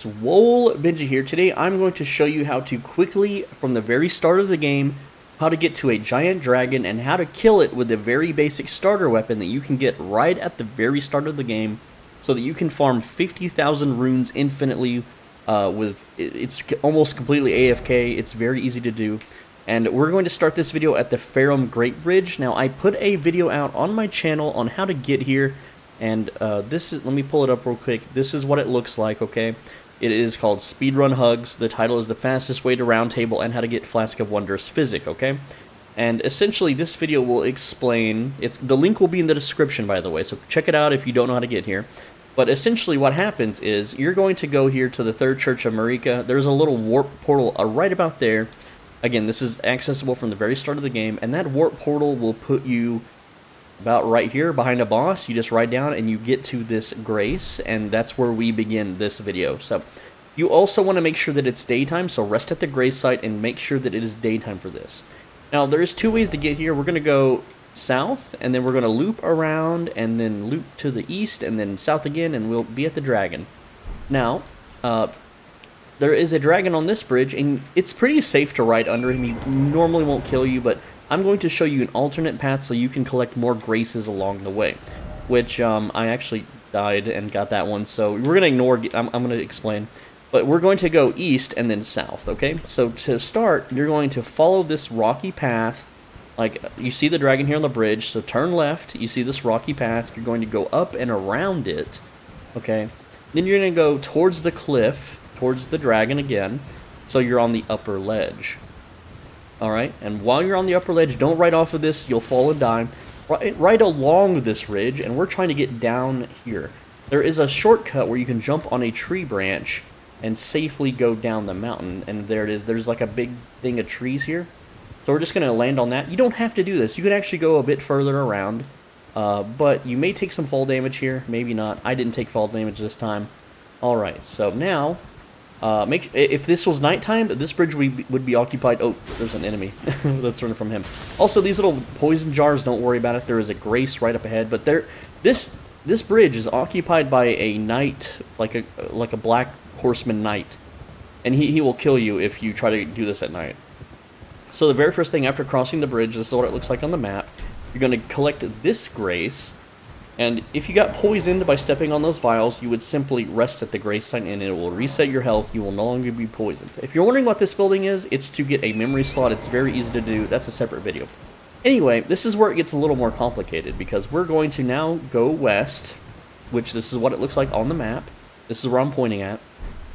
Swole Benji here. Today I'm going to show you how to quickly, from the very start of the game, how to get to a giant dragon and how to kill it with a very basic starter weapon that you can get right at the very start of the game so that you can farm 50,000 runes infinitely it's almost completely AFK. It's very easy to do. And we're going to start this video at the Farum Great Bridge. Now, I put a video out on my channel on how to get here, and this is, let me pull it up real quick. This is what it looks like, okay? It is called Speedrun Hugs. The title is The Fastest Way to Round Table and How to Get Flask of Wondrous Physic, okay? And essentially, this video will explain, the link will be in the description, by the way, so check it out if you don't know how to get here. But essentially what happens is, you're going to go here to the Third Church of Marika. There's a little warp portal right about there. Again, this is accessible from the very start of the game, and that warp portal will put you about right here behind a boss. You just ride down and you get to this grace, and that's where we begin this video. So you also want to make sure that it's daytime, so rest at the grace site and make sure that it is daytime for this. Now, there's two ways to get here. We're going to go south, and then we're going to loop around, and then loop to the east, and then south again, and we'll be at the dragon. Now, there is a dragon on this bridge, and it's pretty safe to ride under him. He normally won't kill you, but I'm going to show you an alternate path so you can collect more graces along the way, which I actually died and got that one, so we're going to ignore, I'm going to explain. But we're going to go east and then south, okay? So to start, you're going to follow this rocky path. Like, you see the dragon here on the bridge, so turn left, you see this rocky path, you're going to go up and around it, okay? Then you're going to go towards the cliff, towards the dragon again, so you're on the upper ledge. Alright, and while you're on the upper ledge, don't ride off of this, you'll fall and die. Right along this ridge, and we're trying to get down here. There is a shortcut where you can jump on a tree branch and safely go down the mountain, and there it is. There's like a big thing of trees here. So we're just going to land on that. You don't have to do this. You can actually go a bit further around, but you may take some fall damage here, maybe not. I didn't take fall damage this time. Alright, so now, if this was nighttime, this bridge would be occupied. Oh, there's an enemy. Let's run from him. Also, these little poison jars, don't worry about it. There is a grace right up ahead, but this bridge is occupied by a knight, like a black horseman knight, and he will kill you if you try to do this at night. So the very first thing after crossing the bridge, this is what it looks like on the map. You're going to collect this grace, and if you got poisoned by stepping on those vials, you would simply rest at the grace site and it will reset your health. You will no longer be poisoned. If you're wondering what this building is, it's to get a memory slot. It's very easy to do. That's a separate video. Anyway, this is where it gets a little more complicated, because we're going to now go west, which this is what it looks like on the map. This is where I'm pointing at.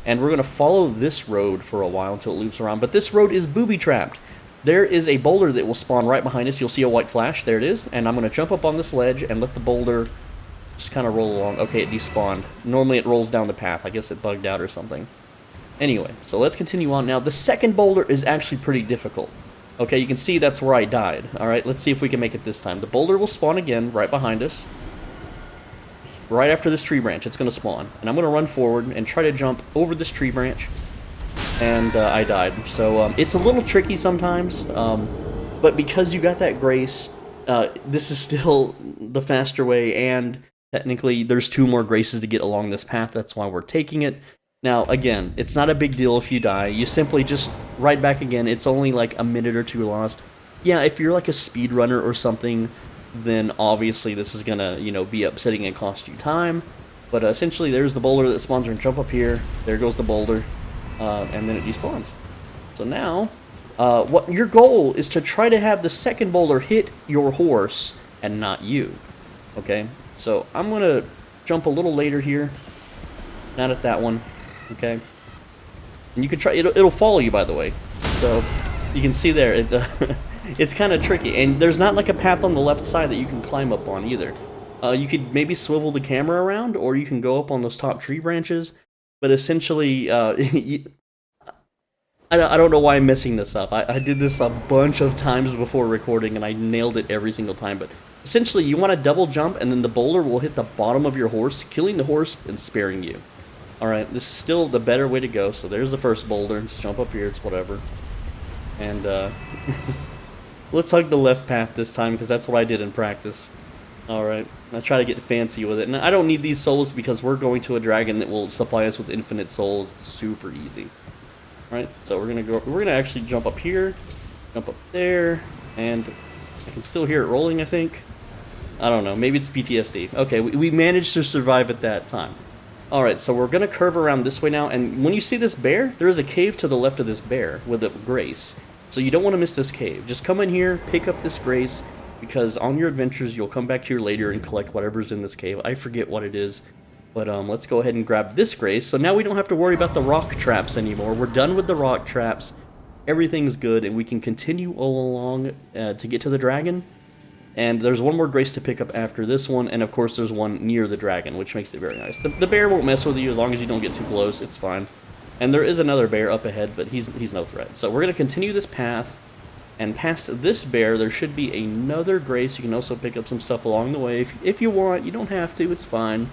And we're going to follow this road for a while until it loops around. But this road is booby-trapped. There is a boulder that will spawn right behind us. You'll see a white flash. There it is. And I'm going to jump up on this ledge and let the boulder just kind of roll along. Okay, it despawned. Normally it rolls down the path. I guess it bugged out or something. Anyway, so let's continue on. Now, the second boulder is actually pretty difficult. Okay, you can see that's where I died. Alright, let's see if we can make it this time. The boulder will spawn again right behind us. Right after this tree branch, it's going to spawn. And I'm going to run forward and try to jump over this tree branch. And I died. So it's a little tricky sometimes, but because you got that grace, this is still the faster way, and technically there's 2 more graces to get along this path. That's why we're taking it. Now, again, it's not a big deal if you die. You simply just ride back again. It's only like a minute or 2 lost. Yeah, if you're like a speedrunner or something, then obviously this is gonna, be upsetting and cost you time. But essentially, there's the boulder that spawns. We're gonna jump up here. There goes the boulder. And then it despawns. So now, what your goal is to try to have the second boulder hit your horse and not you. Okay? So I'm going to jump a little later here. Not at that one. Okay? And you can try, it'll follow you, by the way. So you can see there, it's kind of tricky. And there's not like a path on the left side that you can climb up on either. You could maybe swivel the camera around, or you can go up on those top tree branches. But essentially, I don't know why I'm messing this up. I did this a bunch of times before recording, and I nailed it every single time. But essentially, you want to double jump, and then the boulder will hit the bottom of your horse, killing the horse and sparing you. Alright, this is still the better way to go. So there's the first boulder. Just jump up here, it's whatever. And let's hug the left path this time, because that's what I did in practice. Alright, I try to get fancy with it. And I don't need these souls because we're going to a dragon that will supply us with infinite souls. It's super easy. Alright, so we're gonna actually jump up here, jump up there, and I can still hear it rolling, I think. I don't know, maybe it's PTSD. Okay, we managed to survive at that time. Alright, so we're gonna curve around this way now, and when you see this bear, there is a cave to the left of this bear with a grace. So you don't want to miss this cave. Just come in here, pick up this grace, because on your adventures, you'll come back here later and collect whatever's in this cave. I forget what it is, but let's go ahead and grab this grace. So now we don't have to worry about the rock traps anymore. We're done with the rock traps. Everything's good, and we can continue all along to get to the dragon. And there's one more grace to pick up after this one, and of course there's one near the dragon, which makes it very nice. The bear won't mess with you as long as you don't get too close. It's fine. And there is another bear up ahead, but he's no threat. So we're going to continue this path. And past this bear, there should be another grace. You can also pick up some stuff along the way if you want. You don't have to, it's fine.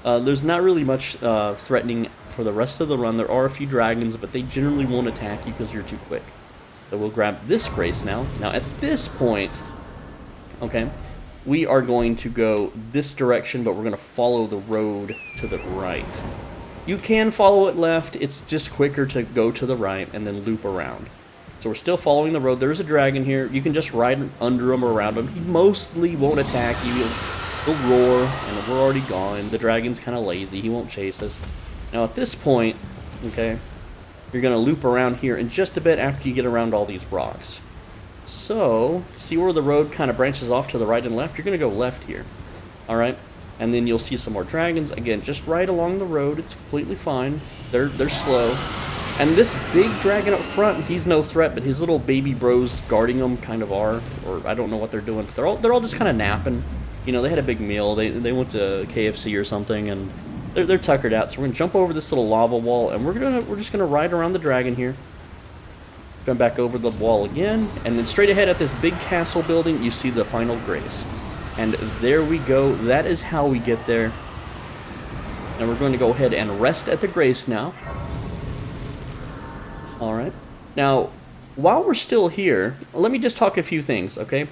There's not really much threatening for the rest of the run. There are a few dragons, but they generally won't attack you because you're too quick. So we'll grab this grace now. Now at this point, okay, we are going to go this direction, but we're going to follow the road to the right. You can follow it left. It's just quicker to go to the right and then loop around. So we're still following the road. There's a dragon here. You can just ride under him or around him. He mostly won't attack you. He'll roar, and we're already gone. The dragon's kind of lazy. He won't chase us. Now at this point, okay, you're going to loop around here in just a bit after you get around all these rocks. So, see where the road kind of branches off to the right and left? You're going to go left here. Alright? And then you'll see some more dragons. Again, just right along the road. It's completely fine. They're slow. And this big dragon up front, he's no threat, but his little baby bros guarding him kind of are, or I don't know what they're doing, but they're all just kind of napping. You know, they had a big meal, they went to KFC or something, and they're tuckered out. So we're gonna jump over this little lava wall, and we're just gonna ride around the dragon here. Jump back over the wall again, and then straight ahead at this big castle building, you see the final grace. And there we go. That is how we get there. And we're going to go ahead and rest at the grace now. Alright, now, while we're still here, let me just talk a few things, okay?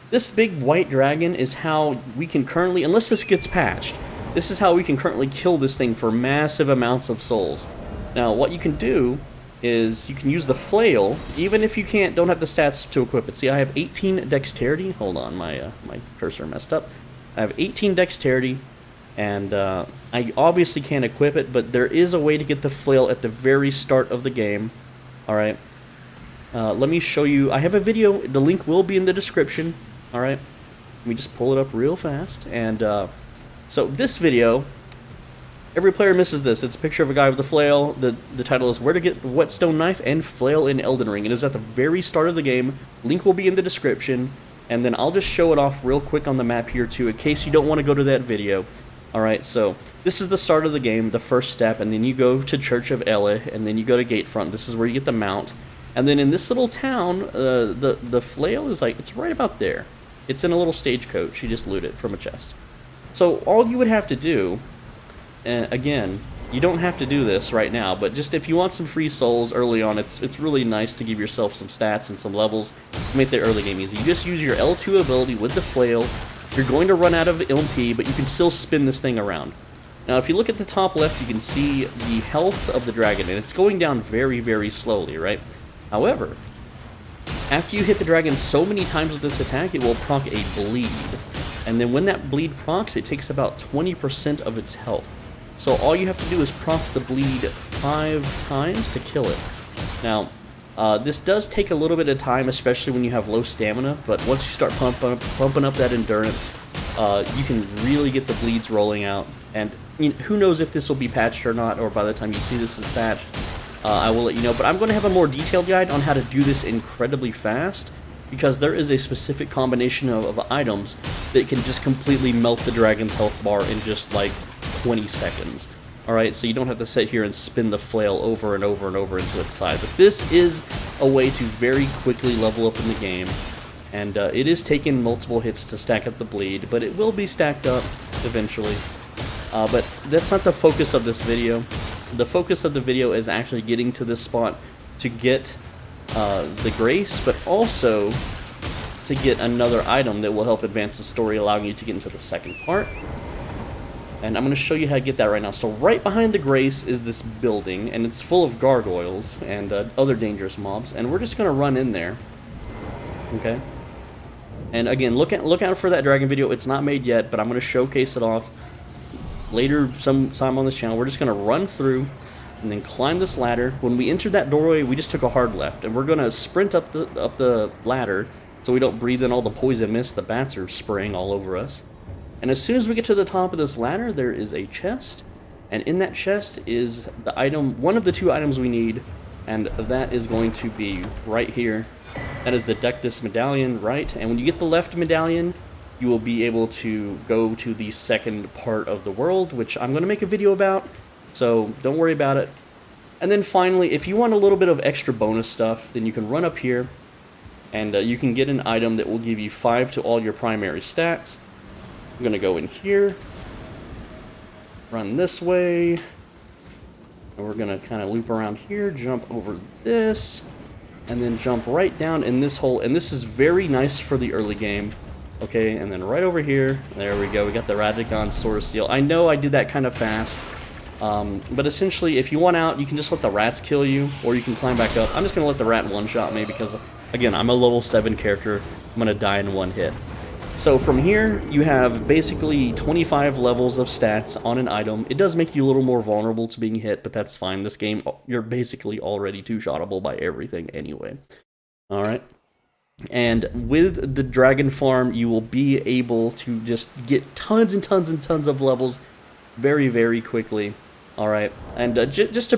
This big white dragon is how we can currently, unless this gets patched, this is how we can currently kill this thing for massive amounts of souls. Now, what you can do is you can use the flail, even if you don't have the stats to equip it. See, I have 18 dexterity. Hold on, my cursor messed up. I have 18 dexterity, and I obviously can't equip it, but there is a way to get the flail at the very start of the game. Alright, let me show you. I have a video, the link will be in the description. Alright, let me just pull it up real fast. And so this video, every player misses this. It's a picture of a guy with a flail. The title is Where to Get the Whetstone Knife and Flail in Elden Ring. It is at the very start of the game. Link will be in the description. And then I'll just show it off real quick on the map here too, in case you don't want to go to that video. Alright, so this is the start of the game, the first step, and then you go to Church of Ela, and then you go to Gatefront. This is where you get the mount. And then in this little town, the flail is like, it's right about there. It's in a little stagecoach. You just loot it from a chest. So all you would have to do, again, you don't have to do this right now, but just if you want some free souls early on, it's really nice to give yourself some stats and some levels to make the early game easy. You just use your L2 ability with the flail. You're going to run out of MP, but you can still spin this thing around. Now, if you look at the top left, you can see the health of the dragon, and it's going down very, very slowly, right? However, after you hit the dragon so many times with this attack, it will proc a bleed. And then when that bleed procs, it takes about 20% of its health. So all you have to do is proc the bleed 5 times to kill it. Now, this does take a little bit of time, especially when you have low stamina, but once you start pumping up that endurance, you can really get the bleeds rolling out. And who knows if this will be patched or not, or by the time you see this is patched, I will let you know. But I'm going to have a more detailed guide on how to do this incredibly fast, because there is a specific combination of items that can just completely melt the dragon's health bar in just like 20 seconds. Alright, so you don't have to sit here and spin the flail over and over and over into its side. But this is a way to very quickly level up in the game. And it is taking multiple hits to stack up the bleed, but it will be stacked up eventually. But that's not the focus of this video. The focus of the video is actually getting to this spot to get the grace, but also to get another item that will help advance the story, allowing you to get into the second part. And I'm going to show you how to get that right now. So right behind the Grace is this building, and it's full of gargoyles and other dangerous mobs, and we're just going to run in there. Okay? And again, look out for that dragon video. It's not made yet, but I'm going to showcase it off later sometime on this channel. We're just going to run through and then climb this ladder. When we entered that doorway, we just took a hard left, and we're going to sprint up the ladder so we don't breathe in all the poison mist the bats are spraying all over us. And as soon as we get to the top of this ladder, there is a chest, and in that chest is the item, one of the 2 items we need, and that is going to be right here. That is the Dectus medallion, right? And when you get the left medallion, you will be able to go to the second part of the world, which I'm going to make a video about, so don't worry about it. And then finally, if you want a little bit of extra bonus stuff, then you can run up here, and you can get an item that will give you 5 to all your primary stats. I'm going to go in here, run this way, and we're going to kind of loop around here, jump over this, and then jump right down in this hole. And this is very nice for the early game. Okay, and then right over here, there we go, we got the Radagon Sword Seal. I know I did that kind of fast, but essentially, if you want out, you can just let the rats kill you, or you can climb back up. I'm just going to let the rat one-shot me because, again, I'm a level 7 character. I'm going to die in one hit. So from here, you have basically 25 levels of stats on an item. It does make you a little more vulnerable to being hit, but that's fine. This game, you're basically already two-shottable by everything anyway. Alright? And with the Dragon Farm, you will be able to just get tons and tons and tons of levels very, very quickly. Alright? And just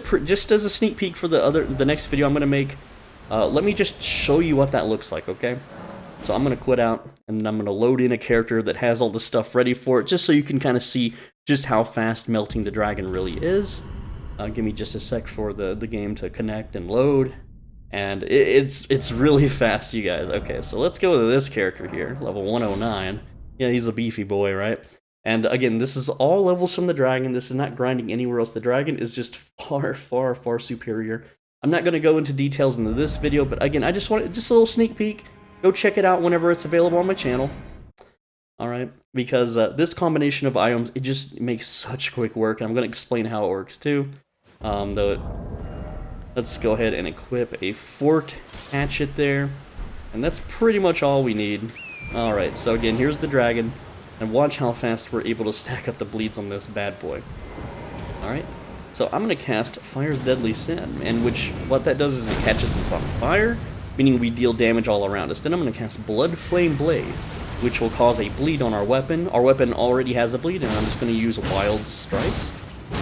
as a sneak peek for the next video I'm going to make, let me just show you what that looks like, okay? So I'm going to quit out, and then I'm going to load in a character that has all the stuff ready for it, just so you can kind of see just how fast melting the dragon really is. Give me just a sec for the game to connect and load. And it's really fast, you guys. Okay, so let's go to this character here, level 109. Yeah, he's a beefy boy, right? And again, this is all levels from the dragon. This is not grinding anywhere else. The dragon is just far, far, far superior. I'm not going to go into details into this video, but again, I just want just a little sneak peek. Go check it out whenever it's available on my channel. Alright, because this combination of items, it just makes such quick work. And I'm going to explain how it works too. Let's go ahead and equip a fort hatchet there. And that's pretty much all we need. Alright, so again, here's the dragon. And watch how fast we're able to stack up the bleeds on this bad boy. Alright, so I'm going to cast Fire's Deadly Sin. And what that does is it catches us on fire, meaning we deal damage all around us. Then I'm going to cast Blood Flame Blade, which will cause a bleed on our weapon. Our weapon already has a bleed, and I'm just going to use Wild Strikes.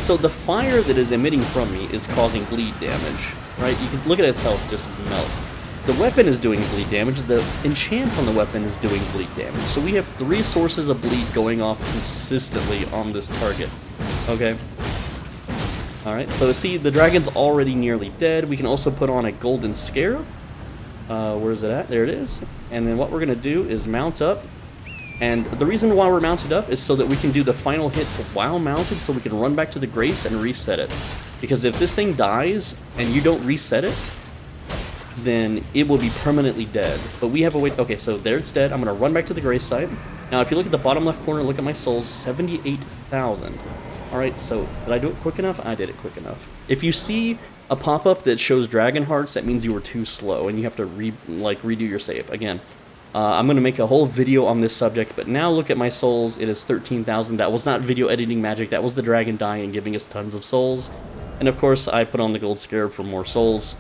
So the fire that is emitting from me is causing bleed damage, right? You can look at its health just melt. The weapon is doing bleed damage. The enchant on the weapon is doing bleed damage. So we have 3 sources of bleed going off consistently on this target. Okay? Alright, so see, the dragon's already nearly dead. We can also put on a Golden Scarab. Where is it at? There it is. And then what we're going to do is mount up. And the reason why we're mounted up is so that we can do the final hits while mounted, so we can run back to the Grace and reset it. Because if this thing dies and you don't reset it, then it will be permanently dead. But we have a way... Okay, so there it's dead. I'm going to run back to the Grace site. Now, if you look at the bottom left corner, look at my souls, 78,000. Alright, so did I do it quick enough? I did it quick enough. If you see a pop-up that shows dragon hearts, that means you were too slow and you have to redo your save. Again, I'm going to make a whole video on this subject, but now look at my souls. It is 13,000. That was not video editing magic. That was the dragon dying and giving us tons of souls. And of course, I put on the gold scarab for more souls.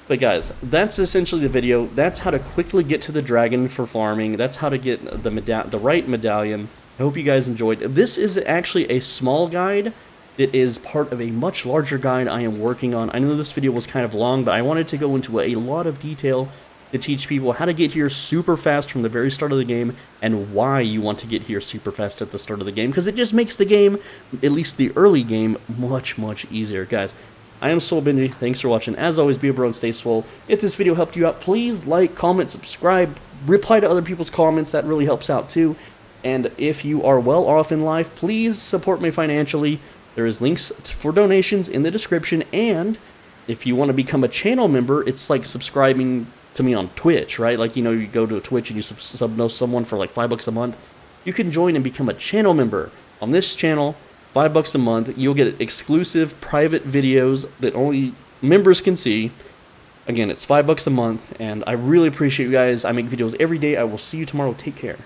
But guys, that's essentially the video. That's how to quickly get to the dragon for farming. That's how to get the right medallion. I hope you guys enjoyed. This is actually a small guide. It is part of a much larger guide I am working on. I know this video was kind of long, but I wanted to go into a lot of detail to teach people how to get here super fast from the very start of the game, and why you want to get here super fast at the start of the game, because it just makes the game, at least the early game, much, much easier. Guys, I am Soul Benji. Thanks for watching. As always, be a bro and stay swole. If this video helped you out, please like, comment, subscribe, reply to other people's comments. That really helps out too. And if you are well off in life, please support me financially. There is links for donations in the description, and if you want to become a channel member, it's like subscribing to me on Twitch, right? Like, you know, you go to Twitch and you sub know someone for like $5 a month. You can join and become a channel member on this channel. $5 a month. You'll get exclusive private videos that only members can see. Again, it's $5 a month, and I really appreciate you guys. I make videos every day. I will see you tomorrow. Take care.